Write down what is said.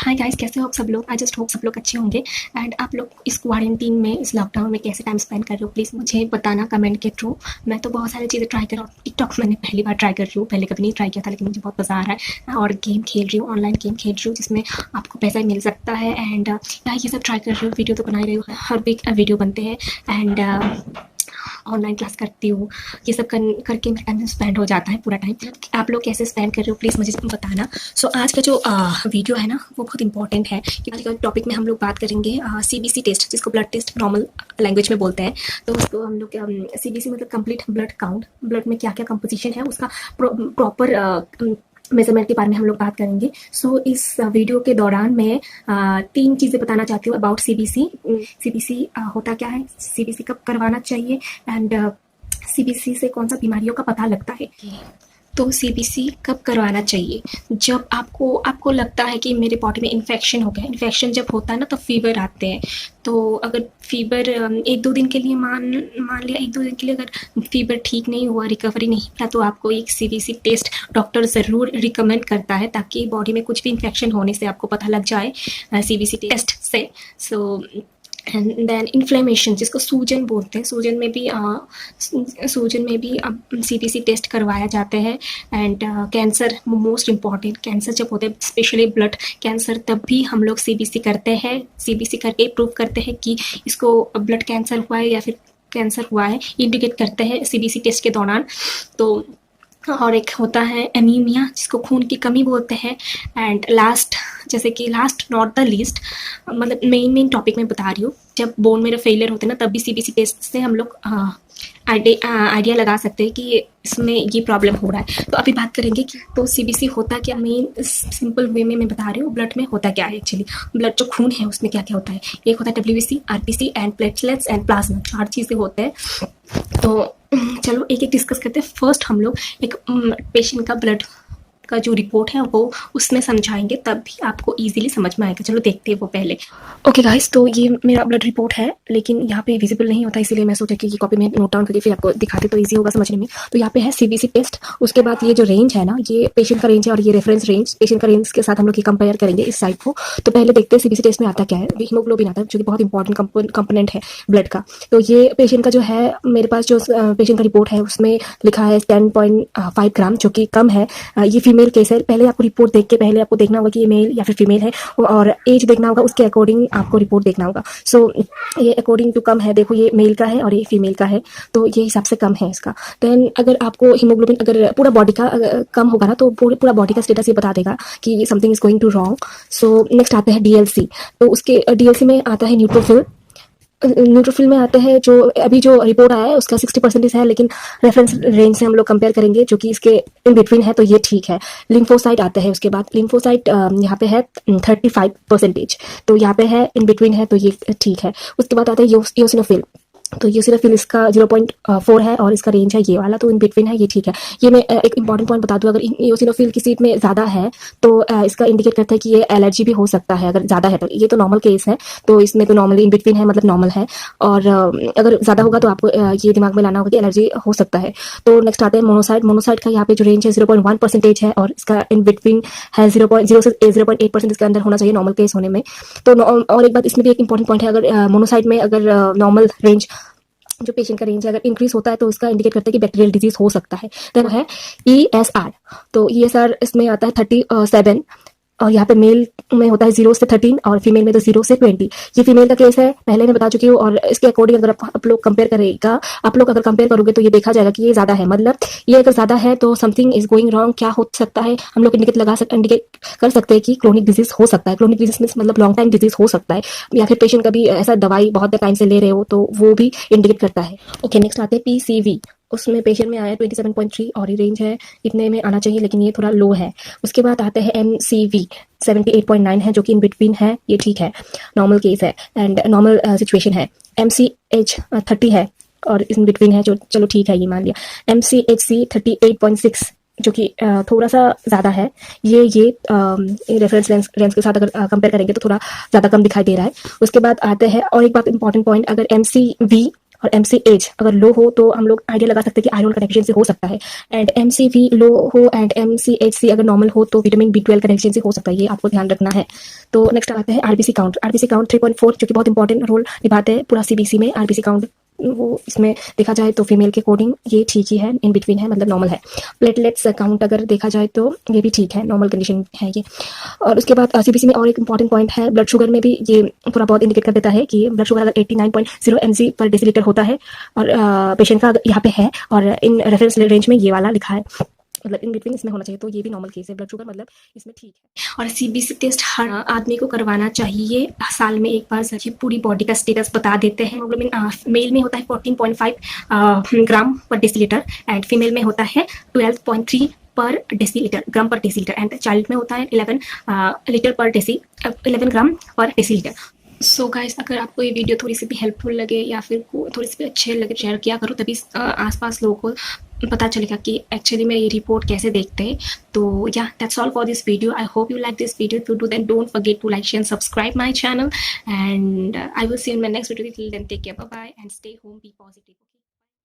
Hi guys, कैसे हो आप सब लोग। आई जस्ट होप सब लोग अच्छे होंगे। एंड आप लोग इस क्वारंटीन में, इस लॉकडाउन में कैसे टाइम स्पेंड कर रहे हो, प्लीज़ मुझे बताना कमेंट के थ्रू। मैं तो बहुत सारी चीज़ें ट्राई कर रहा हूँ। टिकटॉक मैंने पहली बार ट्राई कर रही हूँ, पहले कभी नहीं ट्राई किया था, लेकिन मुझे बहुत मज़ा आ रहा है। और गेम खेल रही हूँ, ऑनलाइन गेम खेल रही हूँ जिसमें आपको पैसा मिल सकता है। एंड ये सब ट्राई कर रही हूँ। वीडियो तो बना ही रही हूँ, हर वीक वीडियो बनते हैं। एंड ऑनलाइन क्लास करती हूँ। ये सब करके मेरा टाइम स्पेंड हो जाता है पूरा टाइम। आप लोग कैसे स्पेंड कर रहे हो, प्लीज़ मुझे बताना। सो आज का जो वीडियो है ना, वो बहुत इंपॉर्टेंट है। आज का टॉपिक में हम लोग बात करेंगे सीबीसी टेस्ट, जिसको ब्लड टेस्ट नॉर्मल लैंग्वेज में बोलते हैं। तो उसको हम लोग सीबीसी मतलब कंप्लीट ब्लड काउंट, ब्लड में क्या क्या कंपोजिशन है उसका प्रॉपर मेजरमेंट के बारे में हम लोग बात करेंगे। सो इस वीडियो के दौरान मैं 3 चीज़ें बताना चाहती हूँ अबाउट सीबीसी। सीबीसी होता क्या है, सीबीसी कब करवाना चाहिए, एंड सीबीसी से कौन सा बीमारियों का पता लगता है। तो सीबीसी कब करवाना चाहिए? जब आपको लगता है कि मेरे बॉडी में इन्फेक्शन हो गया। इन्फेक्शन जब होता है ना, तो फीवर आते हैं। तो अगर फीवर 1-2 दिन के लिए मान लिया, 1-2 दिन के लिए अगर फीवर ठीक नहीं हुआ, रिकवरी नहीं हुआ, तो आपको एक सीबीसी टेस्ट डॉक्टर ज़रूर रिकमेंड करता है, ताकि बॉडी में कुछ भी इन्फेक्शन होने से आपको पता लग जाए सीबीसी टेस्ट से। सो एंड देन इन्फ्लेमेशन, जिसको सूजन बोलते हैं, सूजन में भी अब सीबीसी टेस्ट करवाया जाते हैं। And cancer, most important, cancer जब होते हैं, स्पेशली ब्लड कैंसर, तब भी हम लोग सीबीसी करते हैं। सीबीसी करके प्रूव करते हैं कि इसको ब्लड कैंसर हुआ है या फिर कैंसर हुआ है, इंडिकेट करते हैं सीबीसी टेस्ट के दौरान। तो और एक होता है एनीमिया, जिसको खून की कमी बोलते हैं। एंड लास्ट, जैसे कि लास्ट नॉट द लीस्ट, मतलब मेन टॉपिक में बता रही हूँ, जब बोन मेरो फेलियर होते हैं ना, तब भी सीबीसी टेस्ट से हम लोग आइडिया लगा सकते हैं कि इसमें ये प्रॉब्लम हो रहा है। तो अभी बात करेंगे कि तो सीबीसी होता क्या। मेन सिंपल वे में मैं बता रही हूँ, ब्लड में होता क्या है एक्चुअली। ब्लड जो खून है उसमें क्या क्या होता है, एक होता है WBC, RBC and platelets and plasma, 4 चीज़ें होते हैं। तो चलो एक एक डिस्कस करते हैं। फर्स्ट हम लोग एक पेशेंट का ब्लड का जो रिपोर्ट है वो उसमें समझाएंगे, तब भी आपको इजीली समझ में आएगा। चलो देखते हैं वो पहले। ओके गाइस, तो ये मेरा ब्लड रिपोर्ट है, लेकिन यहाँ पे विजिबल नहीं होता, इसीलिए मैं सोचा कि ये कॉपी में नोट डाउन करके फिर आपको दिखाते तो इजी होगा समझने में। तो यहाँ पे है सीबीसी टेस्ट। उसके बाद ये जो रेंज है ना, ये पेशेंट का रेंज है, और ये रेफरेंस रेंज, पेशेंट का रेंज के साथ हम लोग ये कंपेयर करेंगे इस साइड को। तो पहले देखते हैं सीबीसी टेस्ट में आता क्या है। हीमोग्लोबिन आता है, जो कि बहुत इंपॉर्टेंट कंपोनेंट है ब्लड का। तो ये पेशेंट का जो है, मेरे पास जो पेशेंट का रिपोर्ट है उसमें लिखा है 10.5 ग्राम, जो कि कम है। ये फीमेल केस है। पहले आपको रिपोर्ट देख के पहले आपको देखना होगा कि ये मेल या फिर फीमेल है, और एज देखना होगा, उसके अकॉर्डिंग आपको रिपोर्ट देखना होगा। सो ये अकॉर्डिंग टू कम है, देखो ये मेल का है और ये फीमेल का है, तो ये हिसाब से कम है इसका। देन अगर आपको हीमोग्लोबिन अगर पूरा बॉडी का कम होगा ना, तो पूरा बॉडी का स्टेटस ये बता देगा कि something is going to wrong. So next आता है डीएलसी। तो उसके डीएलसी में आता है न्यूट्रोफिल में आते हैं, जो अभी जो रिपोर्ट आया है उसका 60% है, लेकिन रेफरेंस रेंज से हम लोग कंपेयर करेंगे, जो कि इसके इन बिटवीन है, तो ये ठीक है। लिम्फोसाइट आते हैं उसके बाद। लिम्फोसाइट यहाँ पे है 35%, तो यहाँ पे है इन बिटवीन है, तो ये ठीक है। उसके बाद आता है योसिनोफिल। तो यूसिनोफिल इसका 0.4 है, और इसका रेंज है ये वाला, तो इन बिटवीन है, ये ठीक है। ये मैं एक इंपॉर्टेंट पॉइंट बता दूं, अगर यूसिनोफिल किसी में ज़्यादा है तो इसका इंडिकेट करता है कि ये एलर्जी भी हो सकता है। अगर ज़्यादा है तो ये तो नॉर्मल केस है, तो इसमें तो नॉर्मली इन बिटवीन है, मतलब नॉर्मल है। और अगर ज़्यादा होगा तो आपको ये दिमाग में लाना होगा कि एलर्जी हो सकता है। तो नेक्स्ट आता है मोनोसाइट। मोनोसाइट का यहाँ पे जो रेंज है 0.1% है, और इसका इन बिटवीन है 0 से 0.8%, इसके अंदर होना चाहिए नॉर्मल केस होने में। तो और एक बात इसमें भी एक इंपॉर्टेंट पॉइंट है, अगर मोनोसाइट में अगर नॉर्मल रेंज, जो पेशेंट का रेंज है, अगर इंक्रीज होता है तो इसका इंडिकेट करता है कि बैक्टीरियल डिजीज हो सकता है। तो है ESR। तो ESR इसमें आता है 37, और यहाँ पे मेल में होता है 0 से 13, और फीमेल में तो 0 से 20। ये फीमेल का केस है, पहले मैं बता चुकी हूँ। और इसके अकॉर्डिंग अगर आप लोग अगर कंपेयर करोगे तो ये देखा जाएगा कि ये ज्यादा है, मतलब ये अगर ज्यादा है तो समथिंग इज गोइंग रॉन्ग। क्या हो सकता है, हम लोग इंडिकेट कर सकते हैं कि क्रोनिक डिजीज हो सकता है। क्रोनिक डिजीज मतलब लॉन्ग टाइम डिजीज हो सकता है, या फिर पेशेंट कभी ऐसा दवाई बहुत टाइम से ले रहे हो, तो वो भी इंडिकेट करता है। ओके, नेक्स्ट आते हैं PCV। उसमें पेशेंट में आया 27.3, और ये रेंज है इतने में आना चाहिए, लेकिन ये थोड़ा लो है। उसके बाद आते हैं MCV, 78.9 है, जो कि इन बिटवीन है, ये ठीक है, नॉर्मल केस है एंड नॉर्मल सिचुएशन है। MCH 30 है, और इन बिटवीन है, जो चलो ठीक है, ये मान लिया। MCHC 38.6, जो कि थोड़ा सा ज़्यादा है। ये रेफरेंस रेंज के साथ अगर कंपेयर करेंगे तो थोड़ा ज़्यादा कम दिखाई दे रहा है। उसके बाद आते हैं, और एक बात इंपॉर्टेंट पॉइंट, अगर MCV और MC एज अगर लो हो तो हम लोग आइडिया लगा सकते हैं कि आयरन का डेफिशिएंसी हो सकता है। एंड MCV लो हो एंड MCHC अगर नॉर्मल हो तो विटामिन B12 का डेफिशिएंसी हो सकता है, ये आपको ध्यान रखना है। तो नेक्स्ट आता है RBC काउंट। RBC काउंट 3.4 जो कि बहुत इंपॉर्टेंट रोल निभाते हैं पूरा CBC में। RBC काउंट वो इसमें देखा जाए तो फीमेल के अकॉर्डिंग ये ठीक ही है, इन बिटवीन है, मतलब नॉर्मल है। प्लेटलेट्स काउंट अगर देखा जाए तो ये भी ठीक है, नॉर्मल कंडीशन है ये। और उसके बाद CBC में और एक इंपॉर्टेंट पॉइंट है, ब्लड शुगर में भी ये थोड़ा बहुत इंडिकेट कर देता है कि ब्लड शुगर अगर 89.0 mg पर डेसीलीटर होता है और पेशेंट का यहाँ पे है और इन रेफरेंस रेंज में ये वाला लिखा है, मतलब इन बिटवीन इसमें होना चाहिए, तो ये भी नॉर्मल केस है, ब्लड शुगर मतलब इसमें ठीक है। और CBC टेस्ट हर आदमी को करवाना चाहिए साल में एक बार। सर पूरी बॉडी का स्टेटस बता देते हैं। हीमोग्लोबिन मेल में होता है 14.5 ग्राम पर डेसीलीटर एंड फीमेल में होता है 12.3 पर डेसीलीटर, ग्राम पर डेसीलीटर एंड चाइल्ड में होता है 11 ग्राम पर डेसीलीटर। सो गाइस, अगर आपको ये वीडियो थोड़ी सी भी हेल्पफुल लगे या फिर थोड़ी सी भी अच्छे लगे, शेयर किया करो, तभी आसपास लोगों को पता चलेगा कि एक्चुअली में ये रिपोर्ट कैसे देखते हैं। तो या that's all for this video. I hope you like this video. If you do then don't forget to like share subscribe my channel and I will see you in my next video. Till then take care, bye bye and stay home, be positive.